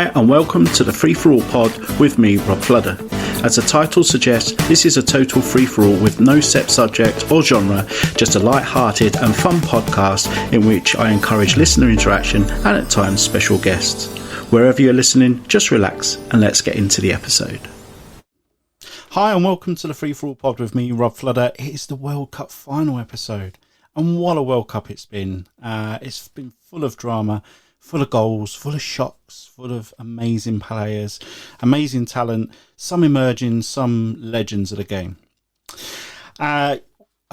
Hi and welcome to the Free For All pod with me, Rob Fludder. As the title suggests, this is a total free-for-all with no set subject or genre, just a light-hearted and fun podcast in which I encourage listener interaction and at times special guests. Wherever you're listening, just relax and let's get into the episode. Hi and welcome to the Free For All pod with me, Rob Fludder. It is the World Cup final episode, and what a World Cup it's been. It's been full of drama, full of goals, full of shocks, full of amazing players, amazing talent, some emerging, some legends of the game. I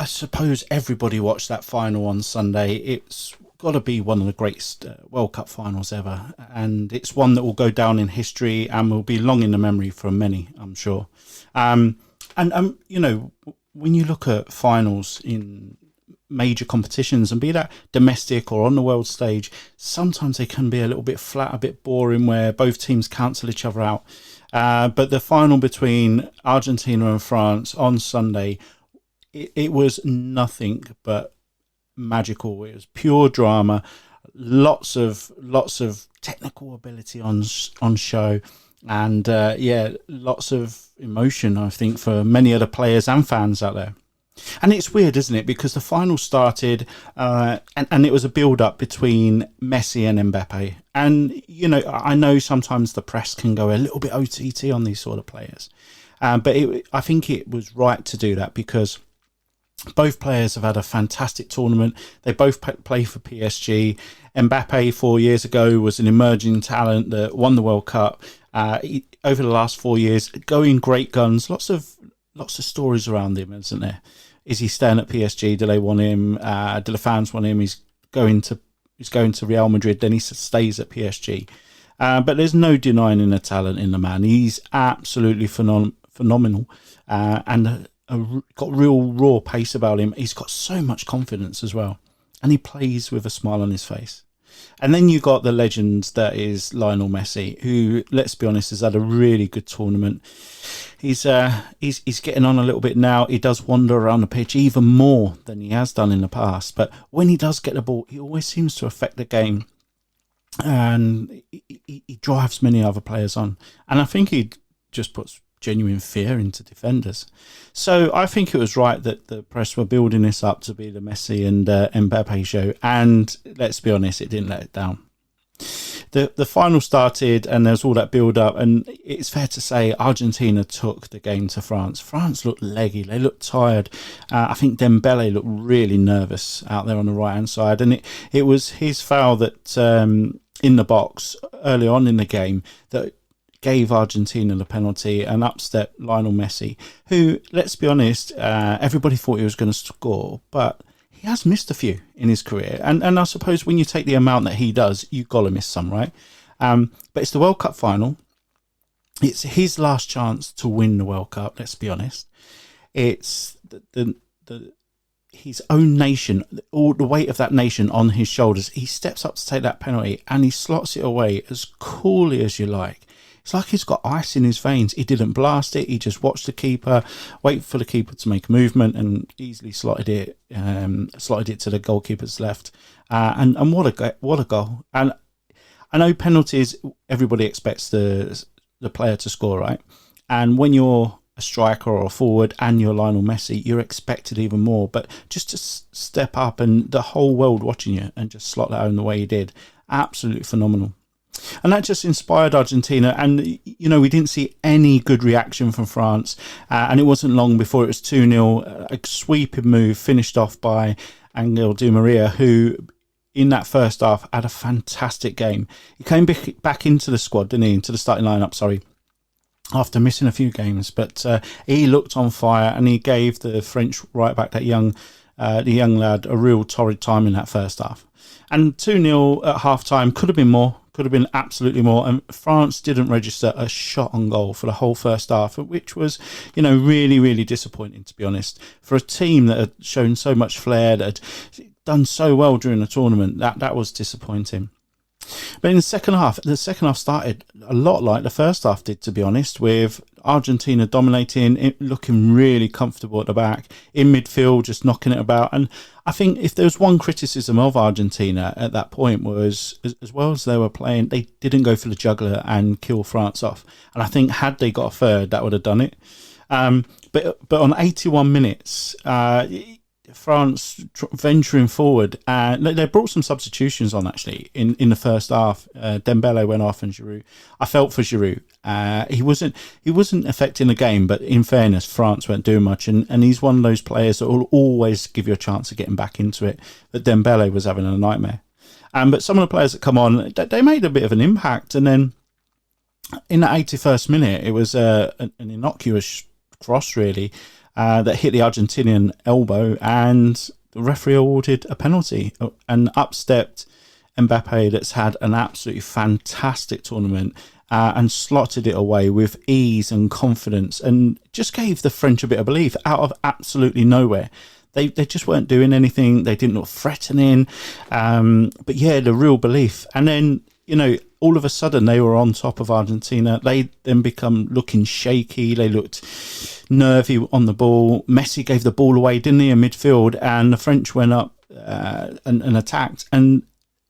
suppose everybody watched that final on Sunday. It's got to be one of the greatest World Cup finals ever, and it's one that will go down in history and will be long in the memory for many, I'm sure. You know, when you look at finals in major competitions, and be that domestic or on the world stage, sometimes they can be a little bit flat, a bit boring, where both teams cancel each other out. But the final between Argentina and France on Sunday, it was nothing but magical. It was pure drama, lots of technical ability on show, and lots of emotion, I think, for many of the players and fans out there. And it's weird, isn't it? Because the final started and it was a build-up between Messi and Mbappe. And, you know, I know sometimes the press can go a little bit OTT on these sort of players. But I think it was right to do that because both players have had a fantastic tournament. They both play for PSG. Mbappe 4 years ago was an emerging talent that won the World Cup. Over the last 4 years, going great guns. Lots of stories around him, isn't there? Is he staying at PSG? Do they want him? Do the fans want him? He's going to Real Madrid. Then he stays at PSG. But there's no denying the talent in the man. He's absolutely phenomenal, and got real raw pace about him. He's got so much confidence as well, and he plays with a smile on his face. And then you got the legend that is Lionel Messi, who, let's be honest, has had a really good tournament. He's getting on a little bit now. He does wander around the pitch even more than he has done in the past. But when he does get the ball, he always seems to affect the game, and he drives many other players on. And I think he just puts genuine fear into defenders. So I think it was right that the press were building this up to be the Messi and Mbappe show, and let's be honest, it didn't let it down. The final started and there was all that build up, and it's fair to say Argentina took the game to France. France looked leggy, they looked tired. I think Dembele looked really nervous out there on the right hand side, and it was his foul that in the box early on in the game that gave Argentina the penalty and upset Lionel Messi, who, let's be honest, everybody thought he was going to score, but he has missed a few in his career. And I suppose when you take the amount that he does, you've got to miss some, right? But it's the World Cup final. It's his last chance to win the World Cup, let's be honest. It's his own nation, all the weight of that nation on his shoulders. He steps up to take that penalty and he slots it away as coolly as you like. It's like he's got ice in his veins. He didn't blast it. He just watched the keeper, wait for the keeper to make a movement, and easily slotted it to the goalkeeper's left. And what a goal! And I know penalties, everybody expects the player to score, right? And when you're a striker or a forward and you're Lionel Messi, you're expected even more. But just to step up and the whole world watching you and just slot that home the way he did, absolutely phenomenal. And that just inspired Argentina. And, you know, we didn't see any good reaction from France. And it wasn't long before it was 2-0. A sweeping move finished off by Angel Di Maria, who in that first half had a fantastic game. He came back into the squad, didn't he? Into the starting lineup, sorry, after missing a few games. But he looked on fire and he gave the French right back, the young lad, a real torrid time in that first half. And 2-0 at half time could have been more. Could have been absolutely more, and France didn't register a shot on goal for the whole first half, which was, you know, really, really disappointing, to be honest, for a team that had shown so much flair, that had done so well during the tournament. That was disappointing. But in the second half started a lot like the first half did, to be honest, with Argentina dominating, looking really comfortable at the back. In midfield, just knocking it about. And I think if there was one criticism of Argentina at that point was, as well as they were playing, they didn't go for the juggler and kill France off. And I think had they got a third, that would have done it. But on 81 minutes, France venturing forward, and they brought some substitutions on actually in the first half. Dembele went off and Giroud. I felt for Giroud. He wasn't affecting the game, but in fairness, France weren't doing much, and he's one of those players that will always give you a chance of getting back into it. But Dembele was having a nightmare. But some of the players that come on, they made a bit of an impact, and then in the 81st minute, it was an innocuous cross really. That hit the Argentinian elbow, and the referee awarded a penalty. And up stepped Mbappe, that's had an absolutely fantastic tournament, and slotted it away with ease and confidence, and just gave the French a bit of belief out of absolutely nowhere. They just weren't doing anything. They didn't look threatening. But yeah, the real belief. And then, all of a sudden they were on top of Argentina. They then become looking shaky. They looked nervy on the ball. Messi gave the ball away, didn't he, in midfield, and the French went up and attacked. And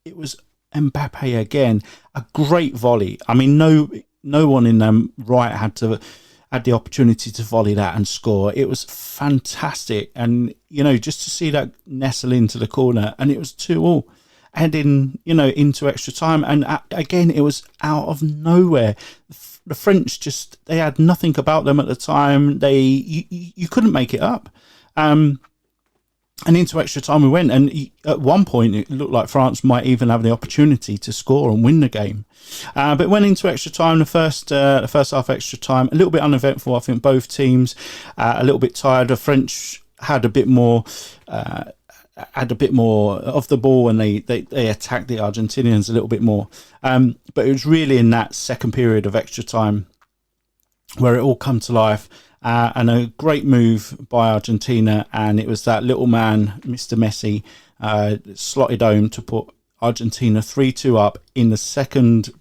it was Mbappe again, a great volley. I mean, no one in them right had the opportunity to volley that and score. It was fantastic, and just to see that nestle into the corner, and it was 2-2. Heading, into extra time, and again, it was out of nowhere. The French they had nothing about them at the time. You couldn't make it up. And into extra time we went, and at one point it looked like France might even have the opportunity to score and win the game. But it went into extra time. The first half extra time, a little bit uneventful. I think both teams a little bit tired. The French had a bit more. Of the ball, and they attacked the Argentinians a little bit more. But it was really in that second period of extra time where it all come to life, and a great move by Argentina. And it was that little man, Mr. Messi, slotted home to put Argentina 3-2 up in the second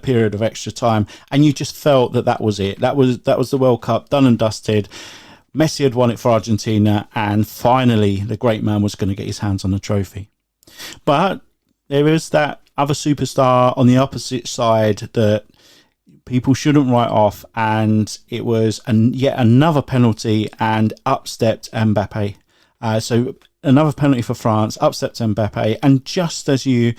period of extra time. And you just felt that was it. That was the World Cup done and dusted. Messi had won it for Argentina, and finally the great man was going to get his hands on the trophy. But there is that other superstar on the opposite side that people shouldn't write off, and it was yet another penalty, and up stepped Mbappe. So another penalty for France, up stepped Mbappe, and just as you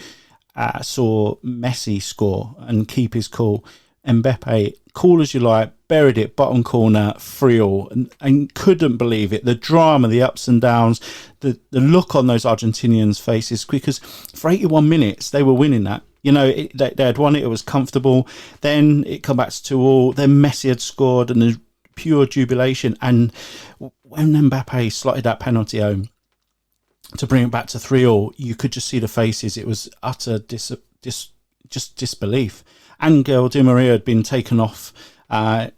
saw Messi score and keep his cool, Mbappe, cool as you like, buried it bottom corner, 3-3, and couldn't believe it. The drama, the ups and downs, the look on those Argentinians' faces, because for 81 minutes they were winning that. They had won it. It was comfortable. Then it come back to 2-2. Then Messi had scored, and the pure jubilation. And when Mbappe slotted that penalty home to bring it back to 3-3, you could just see the faces. It was utter disbelief. Angel Di Maria had been taken off part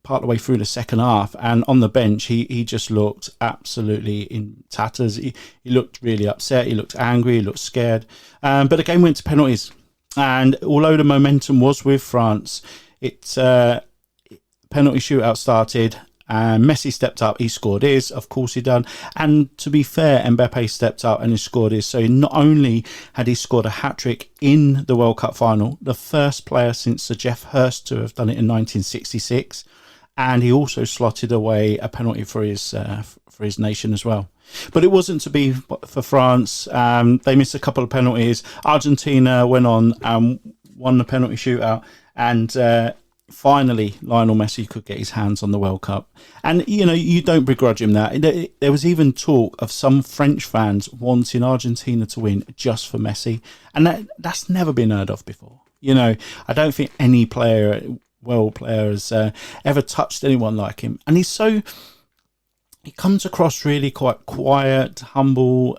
of the way through the second half, and on the bench he just looked absolutely in tatters. He looked really upset, he looked angry, he looked scared. But the game went to penalties, and although the momentum was with France, penalty shootout started. Messi stepped up, he scored his, of course he done. And to be fair, Mbappe stepped up and he scored his. So not only had he scored a hat-trick in the World Cup final, the first player since Sir Geoff Hurst to have done it in 1966, and he also slotted away a penalty for his nation as well. But it wasn't to be for France. They missed a couple of penalties. Argentina went on and won the penalty shootout, and finally Lionel Messi could get his hands on the World Cup. And you don't begrudge him that. There was even talk of some French fans wanting Argentina to win just for Messi, and that's never been heard of before. I don't think any world player has ever touched anyone like him. And he's so he comes across really quite quiet, humble,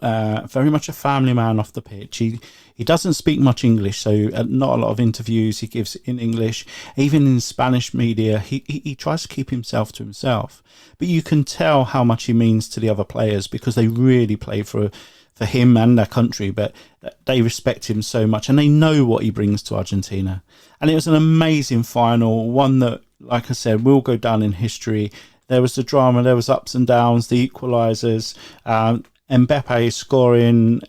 very much a family man off the pitch. He doesn't speak much English, so not a lot of interviews he gives in English. Even in Spanish media, he tries to keep himself to himself. But you can tell how much he means to the other players, because they really play for him and their country, but they respect him so much and they know what he brings to Argentina. And it was an amazing final, one that, like I said, will go down in history. There was the drama, there was ups and downs, the equalisers, Mbappe scoring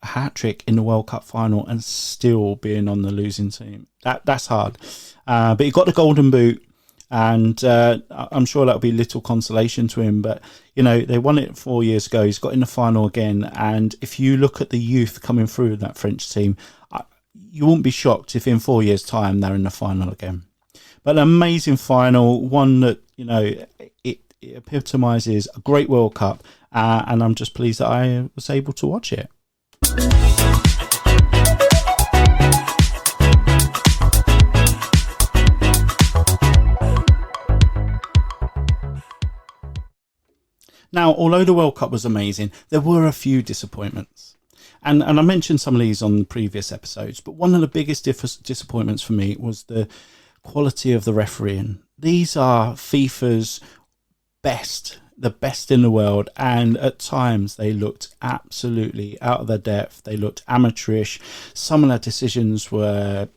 a hat-trick in the World Cup final and still being on the losing team. That's hard. But he got the golden boot, and I'm sure that'll be little consolation to him. But, you know, they won it 4 years ago. He's got in the final again. And if you look at the youth coming through that French team, you won't be shocked if in 4 years' time they're in the final again. But an amazing final, one that, you know, it epitomises a great World Cup. And I'm just pleased that I was able to watch it. Now, although the World Cup was amazing, there were a few disappointments. And I mentioned some of these on previous episodes, but one of the biggest disappointments for me was the quality of the refereeing. These are FIFA's best, the best in the world, and at times they looked absolutely out of their depth. They looked amateurish. Some of their decisions were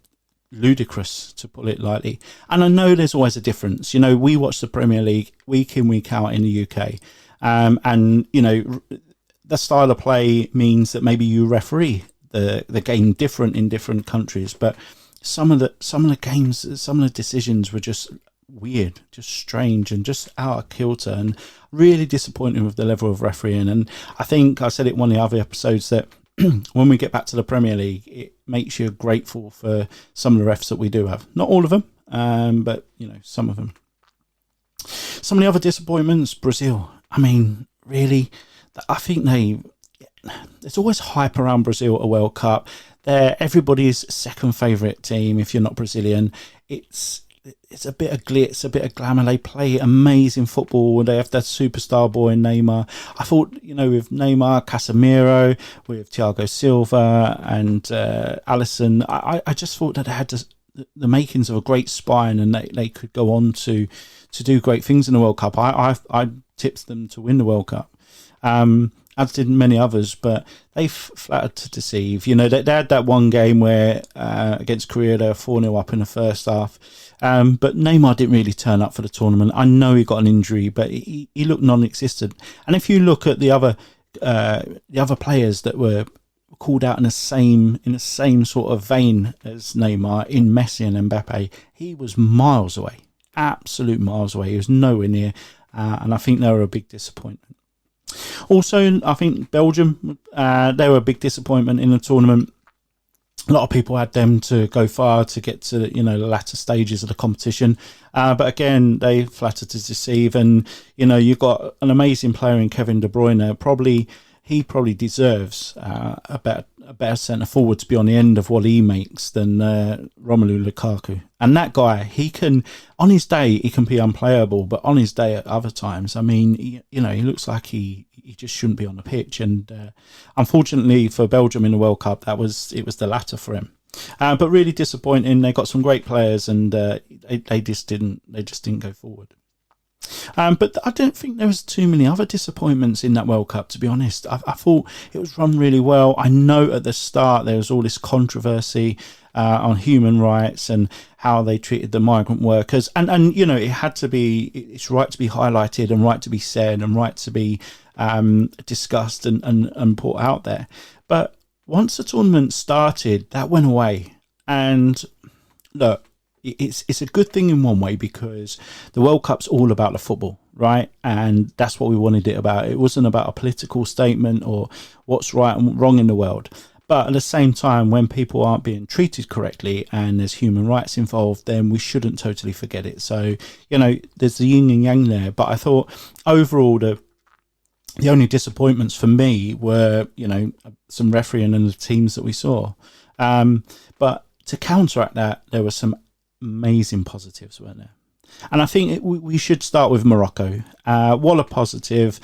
ludicrous, to put it lightly. And I know there's always a difference. You know, we watch the Premier League week in, week out in the UK. And, you know, the style of play means that maybe you referee the game different in different countries. But some of the games, some of the decisions were just weird, just strange, and just out of kilter, and really disappointing with the level of refereeing. And I think I said it in one of the other episodes that when we get back to the Premier League, it makes you grateful for some of the refs that we do have. Not all of them, but, you know, some of them. Some of the other disappointments, Brazil. I mean, really, I think there's always hype around Brazil at a World Cup. They're everybody's second favourite team if you're not Brazilian. It's a bit of glitz, a bit of glamour. They play amazing football. They have that superstar boy Neymar. I thought, you know, with Neymar, Casemiro, with Thiago Silva and Alisson, I just thought that they had the makings of a great spine, and they could go on to do great things in the World Cup. I tipped them to win the World Cup, as did many others, but they flattered to deceive. You know, they had that one game where against Korea they were 4-0 up in the first half, but Neymar didn't really turn up for the tournament. I know he got an injury, but he looked non-existent. And if you look at the other players that were called out in the same sort of vein as Neymar, in Messi and Mbappe, he was miles away, absolute miles away. He was nowhere near, and I think they were a big disappointment. Also, I think Belgium, they were a big disappointment in the tournament. A lot of people had them to go far to get to, you know, the latter stages of the competition. But again, they flattered to deceive. And, you know, you've got an amazing player in Kevin De Bruyne. He probably deserves a better centre forward to be on the end of what he makes than Romelu Lukaku. And that guy, he can, on his day, he can be unplayable, but on his day at other times, I mean, he looks like he just shouldn't be on the pitch. And unfortunately for Belgium in the World Cup, it was the latter for him. But really disappointing. They got some great players, and they just didn't go forward. But I don't think there was too many other disappointments in that World Cup, to be honest. I thought it was run really well. I know at the start there was all this controversy on human rights and how they treated the migrant workers. And you know, it's right to be highlighted and right to be said and right to be discussed and put out there. But once the tournament started, that went away. And look, it's a good thing in one way, because the World Cup's all about the football, right? And that's what we wanted it about. It wasn't about a political statement or what's right and wrong in the world. But at the same time, when people aren't being treated correctly and there's human rights involved, then we shouldn't totally forget it. So, you know, there's the yin and yang there. But I thought overall the only disappointments for me were, you know, some refereeing and the teams that we saw. But to counteract that, there were some amazing positives, weren't there? And I think we should start with Morocco. What a positive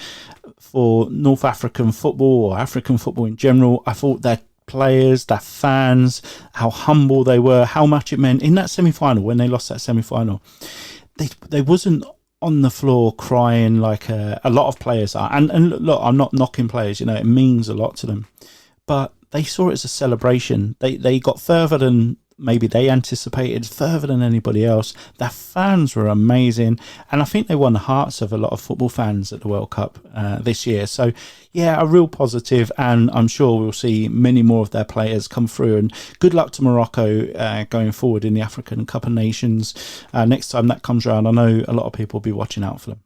for North African football, or African football in general. I thought their players, their fans, how humble they were, how much it meant in that semi-final. When they lost that semi-final, they wasn't on the floor crying like a lot of players are. And look, I'm not knocking players, it means a lot to them, but they saw it as a celebration. They got further than maybe they anticipated, further than anybody else. Their fans were amazing, and I think they won the hearts of a lot of football fans at the World Cup this year. So yeah, a real positive, and I'm sure we'll see many more of their players come through. And good luck to Morocco going forward in the African Cup of Nations next time that comes around. I know a lot of people will be watching out for them.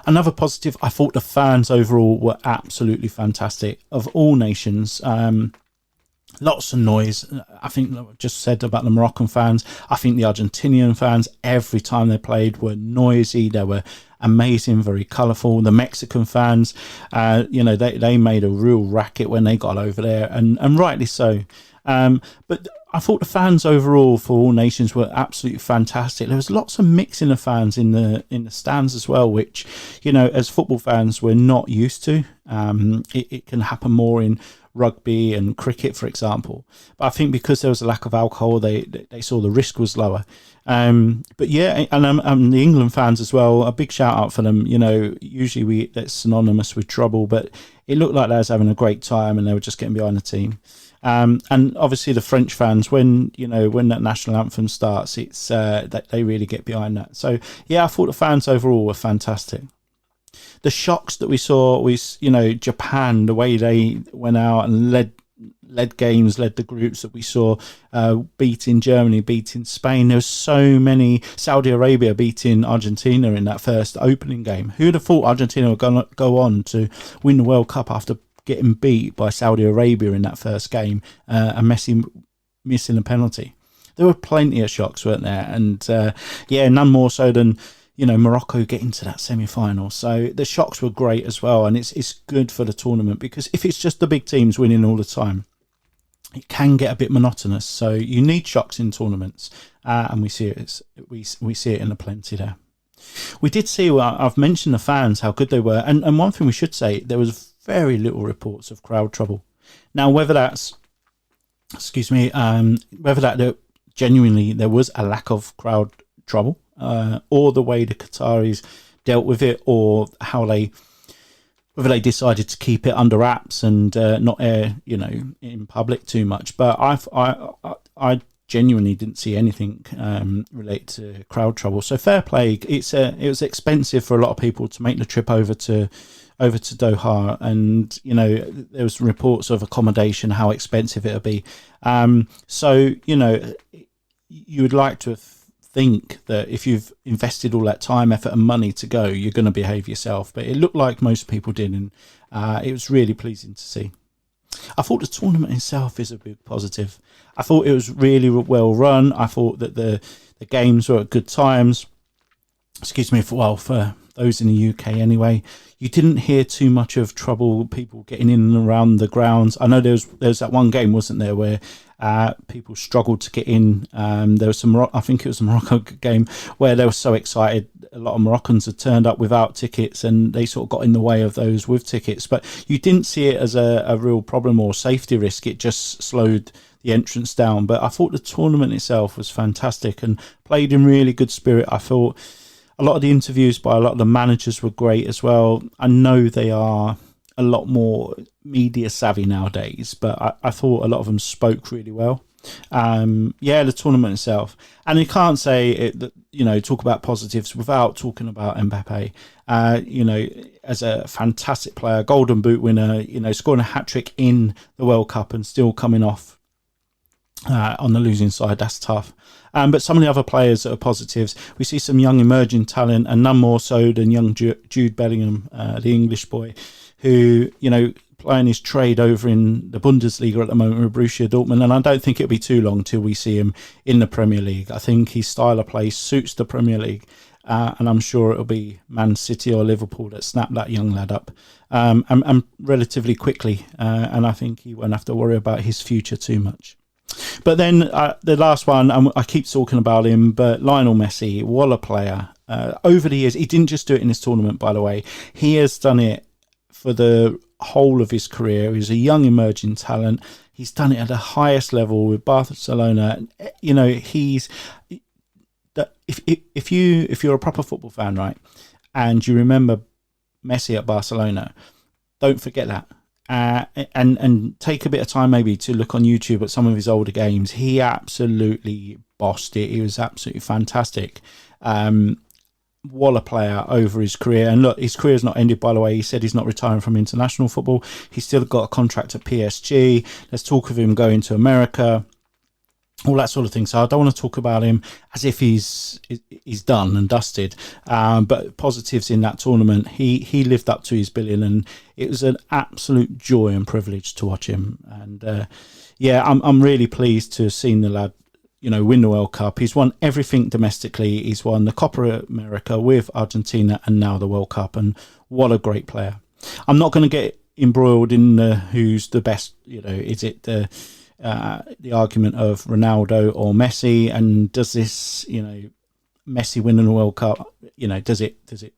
Another positive, I thought the fans overall were absolutely fantastic, of all nations. Lots of noise. I think I just said about the Moroccan fans. I think the Argentinian fans, every time they played, were noisy. They were amazing, very colourful. The Mexican fans, they made a real racket when they got over there, and rightly so. But I thought the fans overall for all nations were absolutely fantastic. There was lots of mixing of fans in the stands as well, which, as football fans, we're not used to. It can happen more in rugby and cricket, for example, but I think because there was a lack of alcohol, they saw the risk was lower. But yeah, and the England fans as well, a big shout out for them. Usually that's synonymous with trouble, but it looked like they was having a great time and they were just getting behind the team. And obviously the French fans, when that national anthem starts, it's that they really get behind that. So yeah, I thought the fans overall were fantastic. The shocks that we saw, Japan, the way they went out and led games, led the groups that we saw, beating Germany, beating Spain. There was so many. Saudi Arabia beating Argentina in that first opening game. Who'd have thought Argentina were going to go on to win the World Cup after getting beat by Saudi Arabia in that first game and Messi missing a penalty? There were plenty of shocks, weren't there? And none more so than Morocco getting to that semi-final. So the shocks were great as well, and it's good for the tournament, because if it's just the big teams winning all the time, it can get a bit monotonous. So you need shocks in tournaments, and we see it. We see it in the plenty there. We did see. Well, I've mentioned the fans, how good they were, and one thing we should say, there was very little reports of crowd trouble. Now, whether that's, whether that genuinely there was a lack of crowd trouble, or the way the Qataris dealt with it, or whether they decided to keep it under wraps and not air, in public too much. But I genuinely didn't see anything related to crowd trouble. So fair play. It was expensive for a lot of people to make the trip over to Doha, and there was reports of accommodation, how expensive it'll be. So you would like to think that if you've invested all that time, effort and money to go, you're going to behave yourself, but it looked like most people did, and it was really pleasing to see. I thought the tournament itself is a big positive. I thought it was really well run. I thought that the games were at good times. For those in the UK anyway, you didn't hear too much of trouble, people getting in and around the grounds. I know there was that one game, wasn't there, where people struggled to get in. There was I think it was a Morocco game where they were so excited, a lot of Moroccans had turned up without tickets, and they sort of got in the way of those with tickets. But you didn't see it as a real problem or safety risk. It just slowed the entrance down. But I thought the tournament itself was fantastic and played in really good spirit. I thought a lot of the interviews by a lot of the managers were great as well. I know they are a lot more media savvy nowadays, but I thought a lot of them spoke really well. The tournament itself, and you can't say it that talk about positives without talking about Mbappe. As a fantastic player, Golden Boot winner, scoring a hat-trick in the World Cup and still coming off on the losing side, that's tough. But some of the other players that are positives, we see some young emerging talent, and none more so than young Jude Bellingham, the English boy, who, playing his trade over in the Bundesliga at the moment with Borussia Dortmund. And I don't think it'll be too long till we see him in the Premier League. I think his style of play suits the Premier League. And I'm sure it'll be Man City or Liverpool that snap that young lad up and relatively quickly. And I think he won't have to worry about his future too much. But then the last one, I keep talking about him, but Lionel Messi, what a player. Over the years, he didn't just do it in this tournament, by the way. He has done it for the whole of his career. He's a young emerging talent. He's done it at the highest level with Barcelona. You know, if you're a proper football fan, right, and you remember Messi at Barcelona, don't forget that. And take a bit of time maybe to look on YouTube at some of his older games. He absolutely bossed it. He was absolutely fantastic. What a player over his career. And look, his career's not ended, by the way. He said he's not retiring from international football. He's still got a contract at PSG. There's talk of him going to America, all that sort of thing. So I don't want to talk about him as if he's done and dusted. But positives in that tournament, he lived up to his billion, and it was an absolute joy and privilege to watch him. And I'm really pleased to have seen the lad, you know, win the World Cup. He's won everything domestically. He's won the Copa America with Argentina and now the World Cup. And what a great player. I'm not going to get embroiled in who's the best. You know, is it the argument of Ronaldo or Messi? And does this, you know, Messi winning the World Cup, you know, does it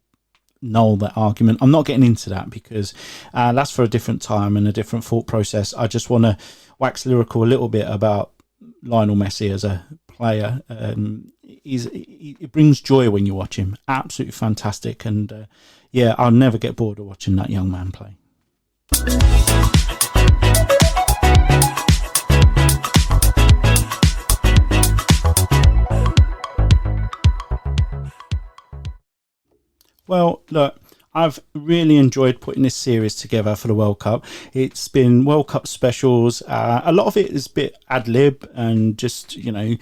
null that argument? I'm not getting into that because that's for a different time and a different thought process. I just want to wax lyrical a little bit about Lionel Messi as a player. It brings joy when you watch him. Absolutely fantastic. And I'll never get bored of watching that young man play. Well, look, I've really enjoyed putting this series together for the World Cup. It's been World Cup specials. A lot of it is a bit ad-lib and just, you know,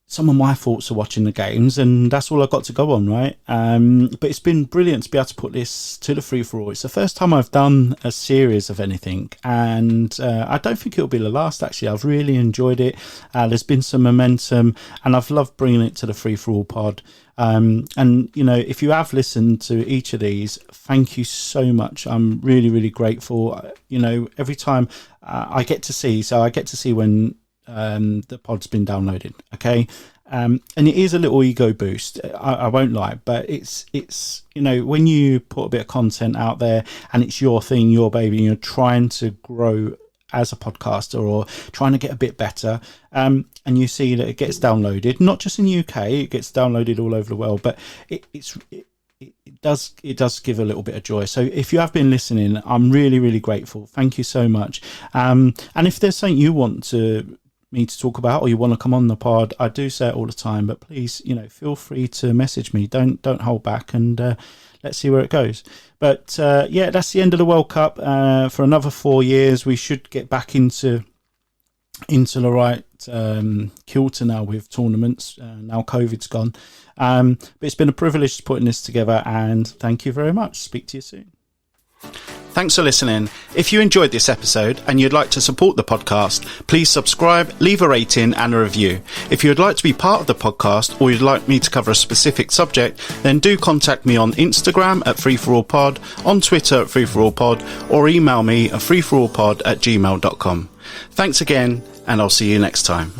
some of my thoughts of watching the games, and that's all I've got to go on, right? But it's been brilliant to be able to put this to the free-for-all. It's the first time I've done a series of anything, and I don't think it'll be the last, actually. I've really enjoyed it. There's been some momentum, and I've loved bringing it to the free-for-all pod. And, you know, if you have listened to each of these, thank you so much. I'm really, really grateful. You know, every time I get to see when the pod's been downloaded, okay? And it is a little ego boost, I won't lie, but it's you know, when you put a bit of content out there and it's your thing, your baby, and you're trying to grow as a podcaster or trying to get a bit better, and you see that it gets downloaded, not just in the UK, it gets downloaded all over the world, but it does give a little bit of joy. So if you have been listening, I'm really, really grateful. Thank you so much. And if there's something you want me to talk about, or you want to come on the pod, I do say it all the time, but please, you know, feel free to message me. Don't hold back, and let's see where it goes. But that's the end of the World Cup for another 4 years. We should get back into the right kilter now with tournaments. Now COVID's gone, but it's been a privilege putting this together, and thank you very much. Speak to you soon. Thanks for listening. If you enjoyed this episode and you'd like to support the podcast, please subscribe, leave a rating and a review. If you'd like to be part of the podcast, or you'd like me to cover a specific subject, then do contact me on Instagram at freeforallpod, on Twitter at freeforallpod, or email me at freeforallpod@gmail.com. Thanks again, and I'll see you next time.